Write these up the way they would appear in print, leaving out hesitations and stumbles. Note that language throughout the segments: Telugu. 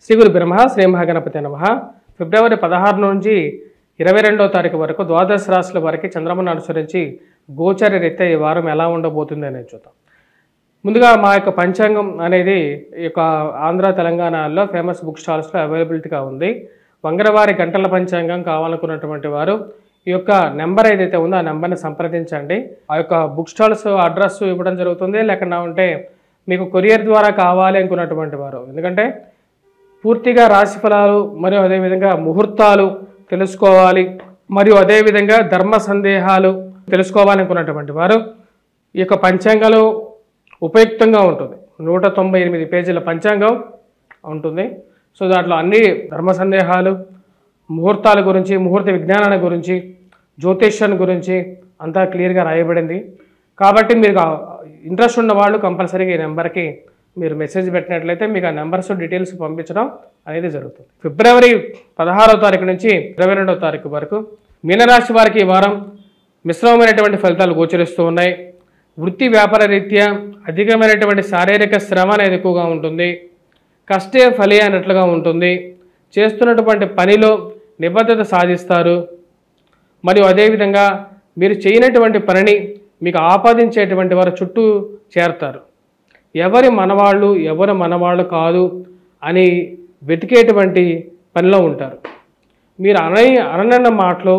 శ్రీ గురు బ్రహ్మ శ్రీ మహాగణపతి నమః. ఫిబ్రవరి 16 నుంచి 22వ తారీఖు వరకు ద్వాదశ రాశుల వారికి చంద్రమను అనుసరించి గోచర రీత్యా ఈ వారం ఎలా ఉండబోతుంది అనేది చూద్దాం. ముందుగా మా యొక్క పంచాంగం అనేది ఈ యొక్క ఆంధ్ర తెలంగాణలో ఫేమస్ బుక్ స్టాల్స్లో అవైలబిలిటీగా ఉంది. మంగళవారి గంటల పంచాంగం కావాలనుకున్నటువంటి వారు ఈ యొక్క నెంబర్ ఏదైతే ఉందో ఆ నెంబర్ని సంప్రదించండి. ఆ యొక్క బుక్ స్టాల్స్ అడ్రస్ ఇవ్వడం జరుగుతుంది. లేకుండా ఉంటే మీకు కొరియర్ ద్వారా కావాలి అనుకున్నటువంటి వారు, ఎందుకంటే పూర్తిగా రాశి ఫలాలు మరియు అదేవిధంగా ముహూర్తాలు తెలుసుకోవాలి, మరియు అదేవిధంగా ధర్మ సందేహాలు తెలుసుకోవాలనుకున్నటువంటి వారు ఈ యొక్క పంచాంగాలు ఉపయుక్తంగా ఉంటుంది. 198 పేజీల పంచాంగం ఉంటుంది. సో దాంట్లో అన్ని ధర్మ సందేహాలు, ముహూర్తాల గురించి, ముహూర్త విజ్ఞానాన్ని గురించి, జ్యోతిష్యాన్ని గురించి అంతా క్లియర్గా రాయబడింది. కాబట్టి మీరు ఇంట్రెస్ట్ ఉన్న వాళ్ళు కంపల్సరీగా ఈ నెంబర్కి మీరు మెసేజ్ పెట్టినట్లయితే మీకు ఆ నెంబర్స్ డీటెయిల్స్ పంపించడం అనేది జరుగుతుంది. ఫిబ్రవరి 16వ తారీఖు నుంచి 22వ తారీఖు వరకు మీనరాశి వారికి ఈ వారం మిశ్రమమైనటువంటి ఫలితాలు గోచరిస్తూ ఉన్నాయి. వృత్తి వ్యాపార రీత్యా అధికమైనటువంటి శారీరక శ్రమ అనేది ఎక్కువగా ఉంటుంది. కష్టే ఫలి అన్నట్లుగా ఉంటుంది. చేస్తున్నటువంటి పనిలో నిబద్ధత సాధిస్తారు. మరియు అదేవిధంగా మీరు చేయనటువంటి పనిని మీకు ఆపాదించేటువంటి వారు చుట్టూ చేరతారు. ఎవరి మనవాళ్ళు ఎవరు మనవాళ్ళు కాదు అని వెతికేటువంటి పనిలో ఉంటారు. మీరు అనన్న మాటలు,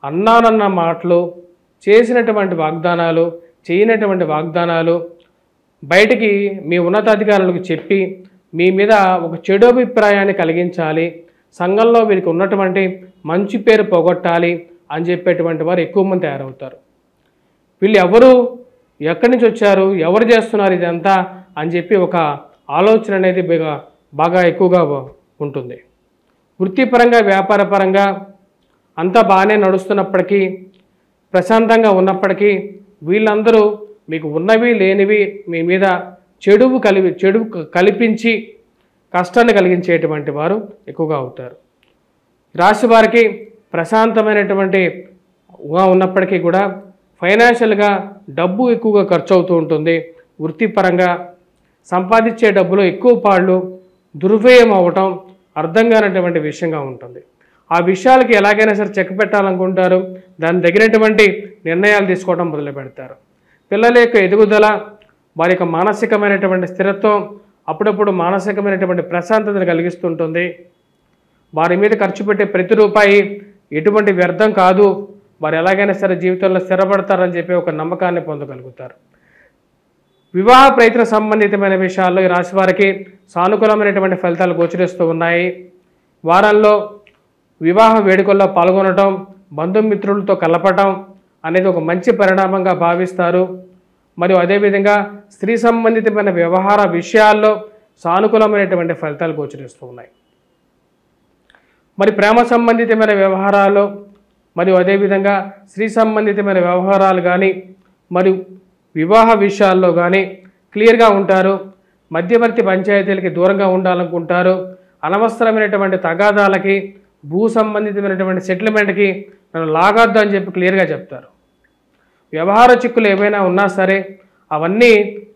అన్నానన్న మాటలు, చేసినటువంటి వాగ్దానాలు, చేయనటువంటి వాగ్దానాలు బయటికి మీ ఉన్నతాధికారులకు చెప్పి మీ మీద ఒక చెడు అభిప్రాయాన్ని కలిగించాలి, సంఘంలో వీరికి ఉన్నటువంటి మంచి పేరు పోగొట్టాలి అని చెప్పేటువంటి వారు ఎక్కువ మంది తయారవుతారు. వీళ్ళు ఎవరు, ఎక్కడి నుంచి వచ్చారు, ఎవరు చేస్తున్నారు ఇదంతా అని చెప్పి ఒక ఆలోచన అనేది బాగా ఎక్కువగా ఉంటుంది. వృత్తిపరంగా వ్యాపారపరంగా అంతా బాగానే నడుస్తున్నప్పటికీ, ప్రశాంతంగా ఉన్నప్పటికీ వీళ్ళందరూ మీకు ఉన్నవి లేనివి మీ మీద చెడు కల్పించి కష్టాన్ని కలిగించేటువంటి వారు ఎక్కువగా అవుతారు. రాశి వారికి ప్రశాంతమైనటువంటి ఉన్నప్పటికీ కూడా ఫైనాన్షియల్గా డబ్బు ఎక్కువగా ఖర్చు అవుతూ ఉంటుంది. వృత్తిపరంగా సంపాదించే డబ్బులో ఎక్కువ పాళ్ళు దుర్వ్యయం అవ్వటం అర్థం కానటువంటి విషయంగా ఉంటుంది. ఆ విషయాలకి ఎలాగైనా సరే చెక్ పెట్టాలనుకుంటారు. దాని తగినటువంటి నిర్ణయాలు తీసుకోవడం మొదలు పెడతారు. పిల్లల యొక్క ఎదుగుదల, వారి యొక్క మానసికమైనటువంటి స్థిరత్వం అప్పుడప్పుడు మానసికమైనటువంటి ప్రశాంతతను కలిగిస్తుంటుంది. వారి మీద ఖర్చు పెట్టే ప్రతి రూపాయి ఎటువంటి వ్యర్థం కాదు, వారు ఎలాగైనా సరే జీవితంలో స్థిరపడతారని చెప్పి ఒక నమ్మకాన్ని పొందగలుగుతారు. వివాహ ప్రయత్న సంబంధితమైన విషయాల్లో ఈ రాశి వారికి సానుకూలమైనటువంటి ఫలితాలు గోచరిస్తూ ఉన్నాయి. వారంలో వివాహ వేడుకల్లో పాల్గొనడం, బంధుమిత్రులతో కలపటం అనేది ఒక మంచి పరిణామంగా భావిస్తారు. మరియు అదేవిధంగా స్త్రీ సంబంధితమైన వ్యవహార విషయాల్లో సానుకూలమైనటువంటి ఫలితాలు గోచరిస్తూ ఉన్నాయి. మరి ప్రేమ సంబంధితమైన వ్యవహారాలు మరియు అదేవిధంగా స్త్రీ సంబంధితమైన వ్యవహారాలు కానీ మరియు వివాహ విషయాల్లో కానీ క్లియర్గా ఉంటారు. మధ్యవర్తి పంచాయతీలకి దూరంగా ఉండాలనుకుంటారు. అనవసరమైనటువంటి తగాదాలకి, భూ సంబంధితమైనటువంటి సెటిల్మెంట్కి నన్ను లాగొద్దు అని చెప్పి క్లియర్గా చెప్తారు. వ్యవహార చిక్కులు ఏవైనా ఉన్నా సరే అవన్నీ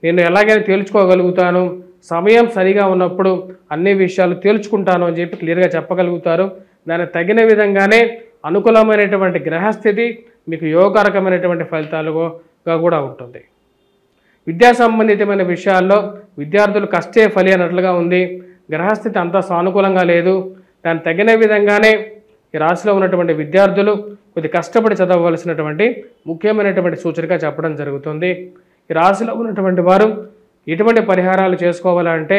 నేను ఎలాగైనా తేల్చుకోగలుగుతాను, సమయం సరిగా ఉన్నప్పుడు అన్ని విషయాలు తేల్చుకుంటాను అని చెప్పి క్లియర్గా చెప్పగలుగుతారు. దానికి తగిన విధంగానే అనుకూలమైనటువంటి గ్రహస్థితి మీకు యోగకరకమైనటువంటి ఫలితాలుగా కూడా ఉంటుంది. విద్యా సంబంధితమైన విషయాల్లో విద్యార్థులు కష్టే ఫలి అన్నట్లుగా ఉంది. గ్రహస్థితి అంతా సానుకూలంగా లేదు. దానికి తగిన విధంగానే ఈ రాశిలో ఉన్నటువంటి విద్యార్థులు కొద్ది కష్టపడి చదవవలసినటువంటి ముఖ్యమైనటువంటి సూచనగా చెప్పడం జరుగుతుంది. ఈ రాశిలో ఉన్నటువంటి వారు ఎటువంటి పరిహారాలు చేసుకోవాలంటే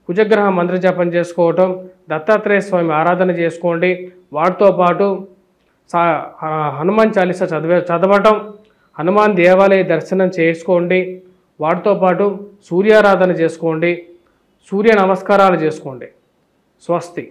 కుజగ్రహ మంత్ర జపం చేసుకోవటం, దత్తాత్రేయ స్వామి ఆరాధన చేసుకోండి. వాటితో పాటు హనుమాన్ చాలీసా చదవటం, హనుమాన్ దేవాలయ దర్శనం చేసుకోండి. వాటితో పాటు సూర్యారాధన చేసుకోండి, సూర్య నమస్కారాలు చేసుకోండి. స్వస్తి.